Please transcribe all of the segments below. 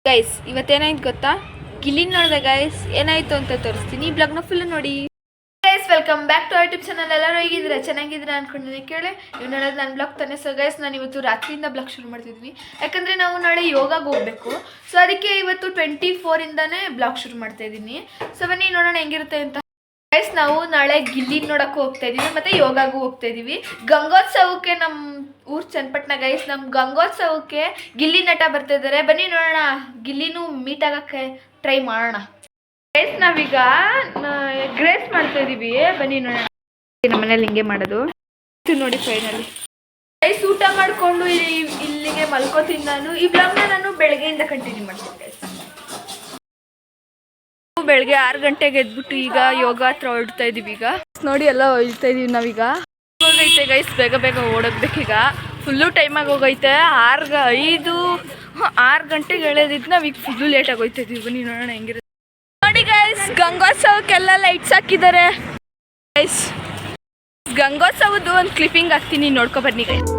Guys ಇವತ್ತೇನಾಯ್ತು ಗೊತ್ತಾ, ಗಿಲ್ಲಿ ನೋಡಿದೆ guys. ಏನಾಯ್ತು ಅಂತ ತೋರಿಸ್ತೀನಿ, ಈ ಬ್ಲಾಗ್ನ ಫುಲ್ ನೋಡಿ. Guys welcome back to YouTube channel. ಎಲ್ಲರೂ ಹೇಗಿದ್ರೆ ಚೆನ್ನಾಗಿದ್ರೆ ಅನ್ಕೊಂಡಿದ್ದೀನಿ. ಕೇಳಿ ನೀವು ನೋಡೋದು ನನ್ನ ಬ್ಲಾಗ್ ತಾನೆ. ಸೊ ಗೈಸ್ ನಾನು ಇವತ್ತು ರಾತ್ರಿಯಿಂದ ಬ್ಲಾಗ್ ಶುರು ಮಾಡ್ತಿದ್ವಿ, ಯಾಕಂದರೆ ನಾವು ನಾಳೆ ಯೋಗಾಗೆ ಹೋಗಬೇಕು. ಸೊ ಅದಕ್ಕೆ ಇವತ್ತು 24ಇಂದನೇ ಬ್ಲಾಗ್ ಶುರು ಮಾಡ್ತಾ ಇದ್ದೀನಿ. ಸೊ ಬನ್ನಿ ನೋಡೋಣ ಹೆಂಗಿರುತ್ತೆ ಅಂತ. ಗೈಸ್ ನಾವು ನಾಳೆ ಗಿಲ್ಲಿ ನೋಡೋಕ್ಕೂ ಹೋಗ್ತಾ ಇದ್ದೀವಿ ಮತ್ತು ಯೋಗಾಗೂ ಹೋಗ್ತಾ ಇದ್ದೀವಿ. ಗಂಗೋತ್ಸವಕ್ಕೆ ನಮ್ಮ ಊರು ಚನ್ನಪಟ್ಟಣ ಗೈಸ್. ನಮ್ಮ ಗಂಗೋತ್ಸವಕ್ಕೆ ಗಿಲ್ಲಿ ನಟ ಬರ್ತಾ ಇದ್ದಾರೆ. ಬನ್ನಿ ನೋಡೋಣ, ಗಿಲ್ಲಿನೂ ಮೀಟ್ ಆಗೋಕ್ಕೆ ಟ್ರೈ ಮಾಡೋಣ. ಗೈಸ್ ನಾವೀಗ ಗ್ರೇಸ್ ಮಾಡ್ತಾ ಇದ್ದೀವಿ, ಬನ್ನಿ ನೋಡೋಣ. ನಮ್ಮ ಮನೇಲಿ ಹಿಂಗೆ ಮಾಡೋದು ನೋಡಿ. ಫೈನಲಿ ಗೈಸ್ ಊಟ ಮಾಡಿಕೊಂಡು ಇಲ್ಲಿಗೆ ಮಲ್ಕೋತೀನಿ ನಾನು. ಈ ಬ್ಲಾಗ್ನ ನಾನು ಬೆಳಗ್ಗೆಯಿಂದ ಕಂಟಿನ್ಯೂ ಮಾಡ್ತೀನಿ ಗೈಸ್. ಬೆಳಗ್ಗೆ 6 ಗಂಟೆಗೆ ಎದ್ಬಿಟ್ಟು ಈಗ ಯೋಗ ಹತ್ರ ಹೊರಡ್ತಾ ಇದೀವಿ. ಈಗ ನೋಡಿ ಎಲ್ಲ ಹೊಯ್ತಾ ಇದೀವಿ ನಾವೀಗ. ಹೋಗೈತೆ ಗೈಸ್, ಬೇಗ ಬೇಗ ಓಡೋಗ್ಬೇಕೀಗ. ಫುಲ್ಲು ಟೈಮಾಗಿ ಹೋಗೈತೆ. 6 ಗಂಟೆಗೆ ಹೇಳೋದಿದ್ದು ನಾವೀಗ ಫುಲ್ಲು ಲೇಟಾಗಿ ಹೋಗ್ತಾ ಇದೀವಿ. ಬನ್ನಿ ನೋಡೋಣ ಹೆಂಗಿರುತ್ತೆ. ನೋಡಿ ಗೈಸ್ ಗಂಗೋತ್ಸವಕ್ಕೆಲ್ಲ ಲೈಟ್ಸ್ ಹಾಕಿದ್ದಾರೆ ಗೈಸ್. ಗಂಗೋತ್ಸವದ್ದು ಒಂದು ಕ್ಲಿಪ್ಪಿಂಗ್ ಹಾಕ್ತೀನಿ, ನೋಡ್ಕೊ ಬನ್ನಿ ಗೈಸ್.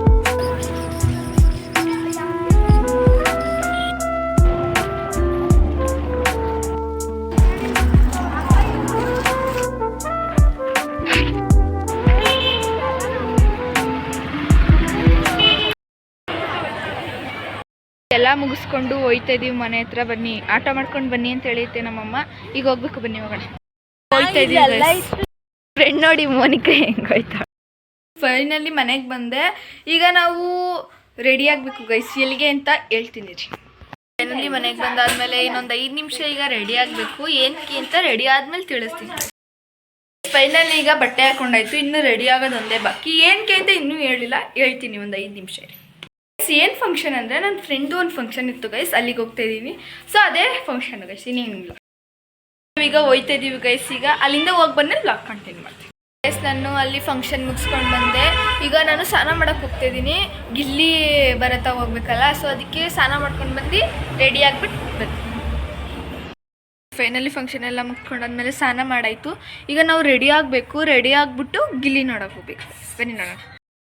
ಎಲ್ಲ ಮುಗಿಸ್ಕೊಂಡು ಹೋಯ್ತಾ ಇದೀವಿ ಮನೆ ಹತ್ರ. ಬನ್ನಿ ಆಟ ಮಾಡ್ಕೊಂಡು ಬನ್ನಿ ಅಂತ ಹೇಳಿತ್ತೆ ನಮ್ಮಮ್ಮ. ಈಗ ಹೋಗ್ಬೇಕು, ಬನ್ನಿ ಹೋಗೋಣ. ಹೋಯ್ತಾ ಇದೀವಿ ಫ್ರೆಂಡ್ ನೋಡಿ ಮೋನಿಕಾ ಹೆಂಗೋಯ್ತಾ. ಫೈನಲಿ ಮನೆಗೆ ಬಂದೆ. ಈಗ ನಾವು ರೆಡಿ ಆಗಬೇಕು ಗೈಸ್. ಎಲ್ಲಿಗೆ ಅಂತ ಹೇಳ್ತೀನಿ ರೀ. ಫೈನಲಿ ಮನೆಗೆ ಬಂದಾದ್ಮೇಲೆ ಇನ್ನೊಂದು 5 ನಿಮಿಷ ಈಗ ರೆಡಿ ಆಗಬೇಕು. ಏನಕ್ಕೆ ಅಂತ ರೆಡಿ ಆದ್ಮೇಲೆ ತಿಳಿಸ್ತೀನಿ. ಫೈನಲಿ ಈಗ ಬಟ್ಟೆ ಹಾಕೊಂಡಾಯ್ತು, ಇನ್ನೂ ರೆಡಿ ಆಗೋದು ಒಂದೇ ಬಾಕಿ. ಏನಕ್ಕೆ ಅಂತ ಇನ್ನೂ ಹೇಳಿಲ್ಲ, ಹೇಳ್ತೀನಿ ಒಂದು 5 ನಿಮಿಷ. ಏನು ಫಂಕ್ಷನ್ ಅಂದರೆ ನನ್ನ ಫ್ರೆಂಡು ಒಂದು ಫಂಕ್ಷನ್ ಇತ್ತು ಗೈಸ್, ಅಲ್ಲಿಗೆ ಹೋಗ್ತಾ ಇದ್ದೀವಿ. ಸೊ ಅದೇ ಫಂಕ್ಷನ್ ಗೈಸ್, ಇನ್ನೇನಿಲ್ಲ. ಈಗ ಹೋಯ್ತಾ ಇದ್ದೀವಿ ಗೈಸ್. ಈಗ ಅಲ್ಲಿಂದ ಹೋಗಿ ಬಂದರೆ ಬ್ಲಾಗ್ ಕಂಟಿನ್ಯೂ ಮಾಡ್ತೀನಿ ಗೈಸ್. ನಾನು ಅಲ್ಲಿ ಫಂಕ್ಷನ್ ಮುಗಿಸ್ಕೊಂಡು ಬಂದೆ. ಈಗ ನಾನು ಸ್ನಾನ ಮಾಡೋಕ್ಕೆ ಹೋಗ್ತಾ ಇದ್ದೀನಿ. ಗಿಲ್ಲಿ ಬರತ್ತಾ ಹೋಗ್ಬೇಕಲ್ಲ, ಸೊ ಅದಕ್ಕೆ ಸ್ನಾನ ಮಾಡ್ಕೊಂಡು ಬಂದು ರೆಡಿ ಆಗಿಬಿಟ್ಟು ಬರ್ತೀನಿ. ಫೈನಲಿ ಫಂಕ್ಷನ್ ಎಲ್ಲ ಮುಗ್ಸ್ಕೊಂಡಾದ್ಮೇಲೆ ಸ್ನಾನ ಮಾಡಾಯಿತು. ಈಗ ನಾವು ರೆಡಿ ಆಗಬೇಕು. ರೆಡಿ ಆಗಿಬಿಟ್ಟು ಗಿಲ್ಲಿ ನೋಡೋಕೆ ಹೋಗ್ಬೇಕು. ಬನ್ನಿ ನೋಡೋಣ.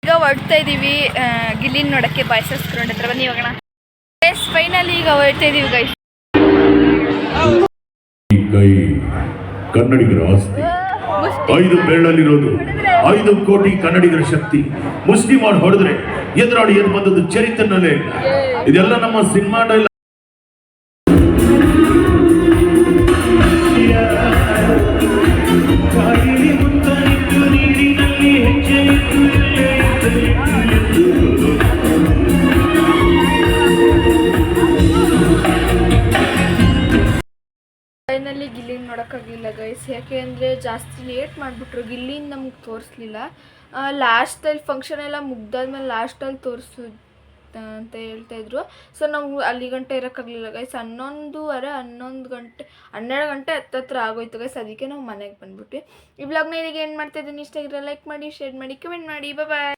ಈಗ ಹೊರಡ್ತಾ ಇದ್ದೀವಿ ಗಿಲ್ಲಿನ ನೋಡೋಕ್ಕೆ. ಬಾಯ್ಸ್ ಗ್ರೌಂಡ್ ಹತ್ರ ಬನ್ನಿ ಹೋಗೋಣ ಗೈಸ್. ಫೈನಲಿ ಈಗ ಹೊರಡ್ತಾ ಇದ್ದೀವಿ ಗೈಸ್. ಕೈ ಕನ್ನಡಿಗರ ಆಸ್ತಿ. 5 ಬೆರಳಲ್ಲಿರೋದು 5 ಕೋಟಿ ಕನ್ನಡಿಗರ ಶಕ್ತಿ. ಮುಸ್ಲಿಮಾರ್ ಹೊಡೆದ್ರೆ ಎದುರಾಡಿ ಎದ್ದು ಬಂದದ್ದು ಚರಿತ್ರೆನಲ್ಲೇ. ಇದೆಲ್ಲ ನಮ್ಮ ಸಿನಿಮಾ ಡೈಲಾಗ್. ಫೈನಲಿ ಗಿಲ್ಲಿನ ನೋಡೋಕ್ಕಾಗಲಿಲ್ಲ ಗೈಸ್. ಯಾಕೆ ಅಂದರೆ ಜಾಸ್ತಿ ಲೇಟ್ ಮಾಡಿಬಿಟ್ರು. ಗಿಲ್ಲಿನ ನಮ್ಗೆ ತೋರಿಸ್ಲಿಲ್ಲ. ಲಾಸ್ಟಲ್ಲಿ ಫಂಕ್ಷನ್ ಎಲ್ಲ ಮುಗ್ದಾದ್ಮೇಲೆ ಲಾಸ್ಟಲ್ಲಿ ತೋರಿಸು ಅಂತ ಹೇಳ್ತಾಯಿದ್ರು. ಸೊ ನಾವು ಅಲ್ಲಿ ಗಂಟೆ ಇರೋಕ್ಕಾಗಲಿಲ್ಲ ಗೈಸ್. 11:30 11 ಗಂಟೆ 12 ಗಂಟೆ ಹತ್ತತ್ರ ಆಗೋಯ್ತು ಗೈಸ್. ಅದಕ್ಕೆ ನಾವು ಮನೆಗೆ ಬಂದ್ಬಿಟ್ಟು ಈ ಬ್ಲಾಗ್ನ ಇಲ್ಲಿಗೆ ಏನು ಮಾಡ್ತಾಯಿದ್ದೀನಿ. ಇಷ್ಟ ಆಗಿರೋ ಲೈಕ್ ಮಾಡಿ, ಶೇರ್ ಮಾಡಿ, ಕಮೆಂಟ್ ಮಾಡಿ. ಬಾಯ್.